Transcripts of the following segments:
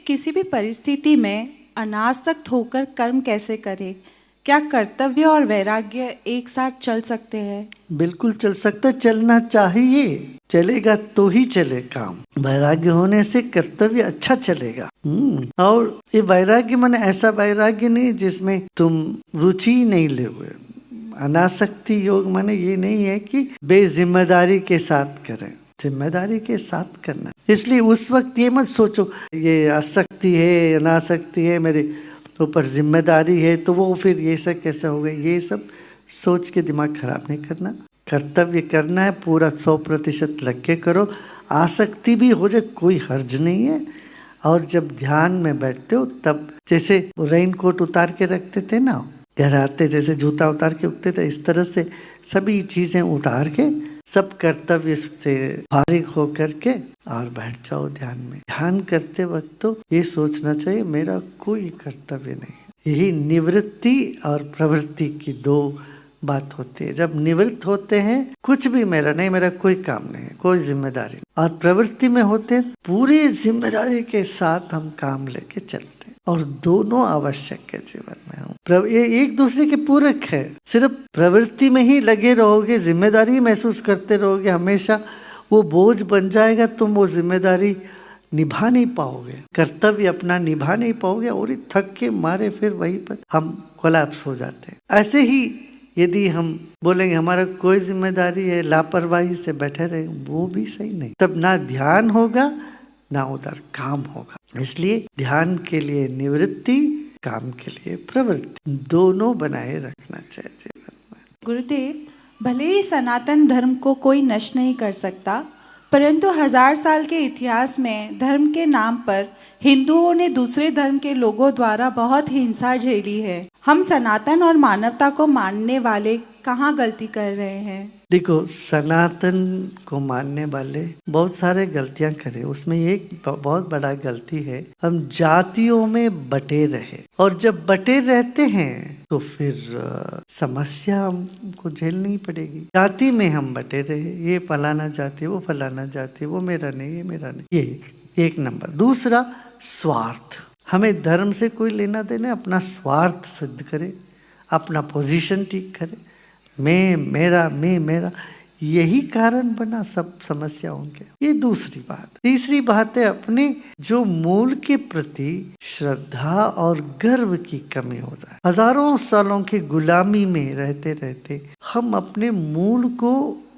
किसी भी परिस्थिति में अनासक्त होकर कर्म कैसे करें? क्या कर्तव्य और वैराग्य एक साथ चल सकते हैं? बिल्कुल चल सकता, चलना चाहिए। चलेगा तो ही चले काम। वैराग्य होने से कर्तव्य अच्छा चलेगा। और ये वैराग्य माने ऐसा वैराग्य नहीं जिसमें तुम रुचि नहीं ले हुए। अनासक्ति योग माने ये नहीं है कि बेजिम्मेदारी के साथ करें, जिम्मेदारी के साथ करना। इसलिए उस वक्त ये मत सोचो ये आसक्ति है, अनासक्ति है, मेरे ऊपर जिम्मेदारी है, तो वो फिर ये सब कैसे हो गए। ये सब सोच के दिमाग खराब नहीं करना। कर्तव्य करना है, पूरा 100% लग के करो। आसक्ति भी हो जाए कोई हर्ज नहीं है। और जब ध्यान में बैठते हो तब जैसे रेन कोट उतार के रखते थे ना, घर आते जैसे जूता उतार के उठते थे, इस तरह से सभी चीजें उतार के सब कर्तव्य से फारिग हो करके और बैठ जाओ ध्यान में। ध्यान करते वक्त तो ये सोचना चाहिए मेरा कोई कर्तव्य नहीं है। यही निवृत्ति और प्रवृत्ति की दो बात होती है। जब निवृत्त होते हैं कुछ भी मेरा नहीं, मेरा कोई काम नहीं है, कोई जिम्मेदारी नहीं। और प्रवृत्ति में होते हैं पूरी जिम्मेदारी के साथ हम काम लेके चलते हैं। और दोनों आवश्यक है जीवन में। हम ये एक दूसरे के पूरक है। सिर्फ प्रवृत्ति में ही लगे रहोगे, जिम्मेदारी महसूस करते रहोगे हमेशा, वो बोझ बन जाएगा। तुम वो जिम्मेदारी निभा नहीं पाओगे, कर्तव्य अपना निभा नहीं पाओगे और थक के मारे फिर वहीं पर हम कोलैप्स हो जाते हैं। ऐसे ही यदि हम बोलेंगे हमारा कोई जिम्मेदारी है, लापरवाही से बैठे रहे, वो भी सही नहीं। तब ना ध्यान होगा ना उधर काम होगा। इसलिए ध्यान के लिए निवृत्ति, काम के लिए प्रवृत्ति, दोनों बनाए रखना चाहिए जीवन में। गुरुदेव, भले ही सनातन धर्म को कोई नष्ट नहीं कर सकता, परंतु 1000 साल के इतिहास में धर्म के नाम पर हिंदुओं ने दूसरे धर्म के लोगों द्वारा बहुत हिंसा झेली है। हम सनातन और मानवता को मानने वाले कहाँ गलती कर रहे हैं? देखो, सनातन को मानने वाले बहुत सारे गलतियां करे, उसमें एक बहुत बड़ा गलती है हम जातियों में बटे रहे। और जब बटे रहते हैं तो फिर समस्या हमको झेलनी पड़ेगी। जाति में हम बटे रहे, ये फलाना जाति, वो फलाना जाति, वो मेरा नहीं, ये मेरा नहीं, ये एक नंबर। दूसरा, स्वार्थ। हमें धर्म से कोई लेना देना, अपना स्वार्थ सिद्ध करे, अपना पोजीशन ठीक करे, मैं मेरा, यही कारण बना सब समस्याओं के। ये दूसरी बात। तीसरी बात है अपने जो मूल के प्रति श्रद्धा और गर्व की कमी हो जाए। हजारों सालों की गुलामी में रहते रहते हम अपने मूल को,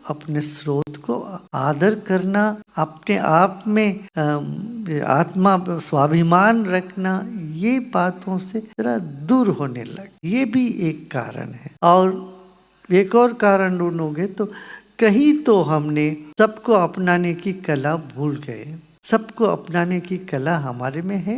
अपने स्रोत को आदर करना, अपने आप में आत्मा स्वाभिमान रखना, ये बातों से जरा दूर होने लगे। ये भी एक कारण है। और एक और कारण ढूंढोगे तो कहीं तो हमने सबको अपनाने की कला भूल गए। सबको अपनाने की कला हमारे में है,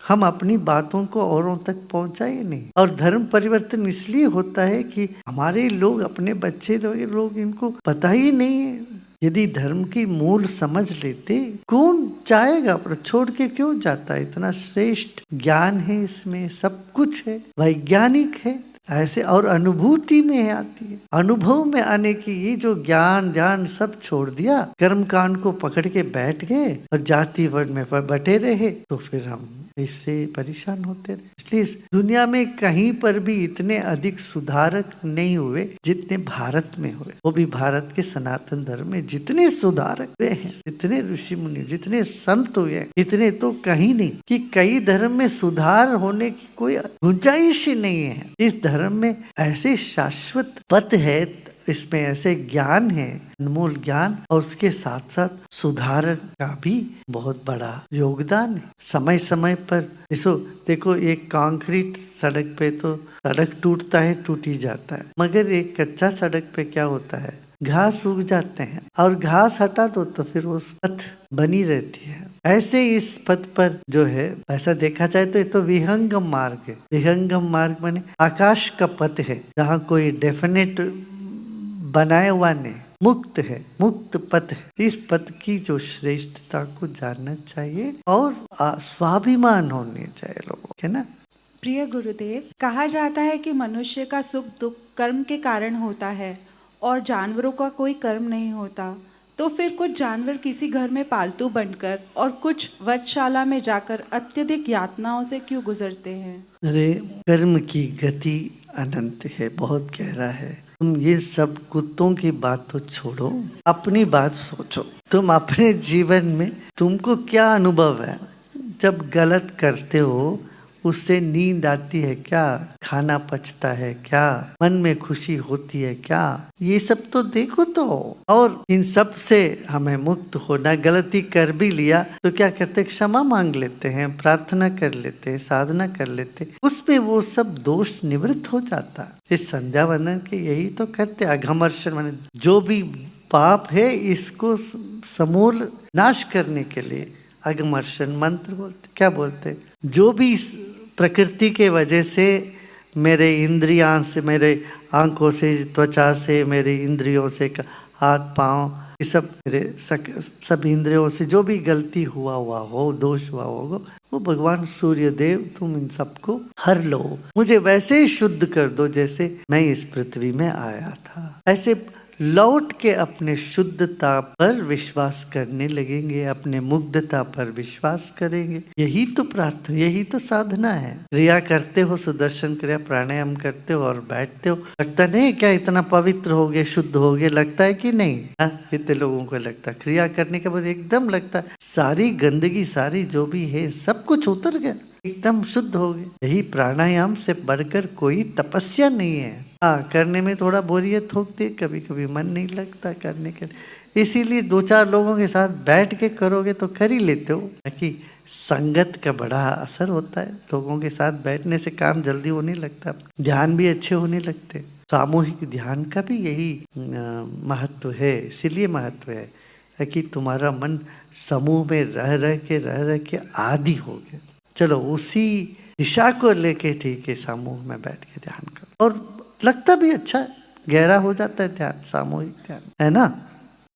हम अपनी बातों को औरों तक पहुंचाए नहीं। और धर्म परिवर्तन इसलिए होता है कि हमारे लोग, अपने बच्चे लोग इनको पता ही नहीं है। यदि धर्म की मूल समझ लेते, कौन चाहेगा, पर छोड़ के क्यों जाता है? इतना श्रेष्ठ ज्ञान है इसमें, सब कुछ है, वैज्ञानिक है ऐसे। और अनुभूति में आती है, अनुभव में आने की ये जो ज्ञान ध्यान सब छोड़ दिया, कर्म कांड को पकड़ के बैठ गए और जाति वर्ण में बटे रहे, तो फिर हम इससे परेशान होते रहे। इसलिए दुनिया में कहीं पर भी इतने अधिक सुधारक नहीं हुए जितने भारत में हुए। वो भी भारत के सनातन धर्म में जितने सुधारक हुए हैं, जितने ऋषि मुनि, जितने संत हुए, इतने तो कहीं नहीं। कि कई धर्म में सुधार होने की कोई गुंजाइश ही नहीं है। इस धर्म में ऐसे शाश्वत पथ है, इसमें ऐसे ज्ञान है, अनमोल ज्ञान, और उसके साथ साथ सुधार का भी बहुत बड़ा योगदान है। समय समय पर देखो एक कंक्रीट सड़क पे तो सड़क टूटता है, टूट ही जाता है, मगर एक कच्चा सड़क पे क्या होता है, घास उग जाते हैं और घास हटा दो तो फिर वो पथ बनी रहती है। ऐसे इस पथ पर जो है, ऐसा देखा जाए तो ये तो विहंगम मार्ग है। विहंगम मार्ग माने आकाश का पथ है, जहाँ कोई डेफिनेट बनाया हुआ नहीं, मुक्त है, मुक्त पथ है। इस पथ की जो श्रेष्ठता को जानना चाहिए और स्वाभिमान होने चाहिए लोगों के ना। प्रिय गुरुदेव, कहा जाता है कि मनुष्य का सुख दुख कर्म के कारण होता है और जानवरों का कोई कर्म नहीं होता। तो तो फिर कुछ जानवर किसी घर में पालतू बनकर और कुछ वधशाला में जाकर अत्यधिक यातनाओं से क्यों गुजरते हैं? अरे, कर्म की गति अनंत है, बहुत गहरा है। तुम ये सब कुत्तों की बात तो छोड़ो, अपनी बात सोचो। तुम अपने जीवन में तुमको क्या अनुभव है? जब गलत करते हो उससे नींद आती है क्या? खाना पचता है क्या? मन में खुशी होती है क्या? ये सब तो देखो तो। और इन सब से हमें मुक्त होना, गलती कर भी लिया तो क्या करते? क्षमा मांग लेते हैं, प्रार्थना कर लेते हैं, साधना कर लेते, उसमें वो सब दोष निवृत्त हो जाता। इस संध्या वंदन के यही तो करते, अघमर्षण माने जो भी पाप है इसको समूल नाश करने के लिए अघमर्षण मंत्र बोलते। क्या बोलते? जो भी प्रकृति के वजह से मेरे इंद्रियां से, मेरे आंखों से, त्वचा से, मेरे इंद्रियों से, हाथ पांव, ये सब मेरे सब इंद्रियों से जो भी गलती हुआ हो, दोष हुआ होगा, वो भगवान सूर्य देव तुम इन सबको हर लो, मुझे वैसे ही शुद्ध कर दो जैसे मैं इस पृथ्वी में आया था। ऐसे लौट के अपने शुद्धता पर विश्वास करने लगेंगे, अपने मुग्धता पर विश्वास करेंगे। यही तो प्रार्थना, यही तो साधना है। क्रिया करते हो, सुदर्शन क्रिया प्राणायाम करते हो और बैठते हो, लगता नहीं क्या इतना पवित्र हो गए, शुद्ध हो गए? लगता है कि नहीं? इतने लोगों को लगता है। क्रिया करने के बाद एकदम लगता है सारी गंदगी, सारी जो भी है सब कुछ उतर गया, एकदम शुद्ध हो गए। यही प्राणायाम से बढ़कर कोई तपस्या नहीं है। हाँ, करने में थोड़ा बोरियत होती है, कभी कभी मन नहीं लगता करने के लिए, इसीलिए 2-4 लोगों के साथ बैठ के करोगे तो कर ही लेते हो, ताकि संगत का बड़ा असर होता है। लोगों के साथ बैठने से काम जल्दी होने लगता, ध्यान भी अच्छे होने लगते। सामूहिक ध्यान का भी यही महत्व है, इसीलिए महत्व है कि तुम्हारा मन समूह में रह रह के आदी हो गया। चलो उसी दिशा को लेके ठीक है, समूह में बैठ के ध्यान करो और लगता भी अच्छा है, गहरा हो जाता है ध्यान, सामूहिक ध्यान, है ना।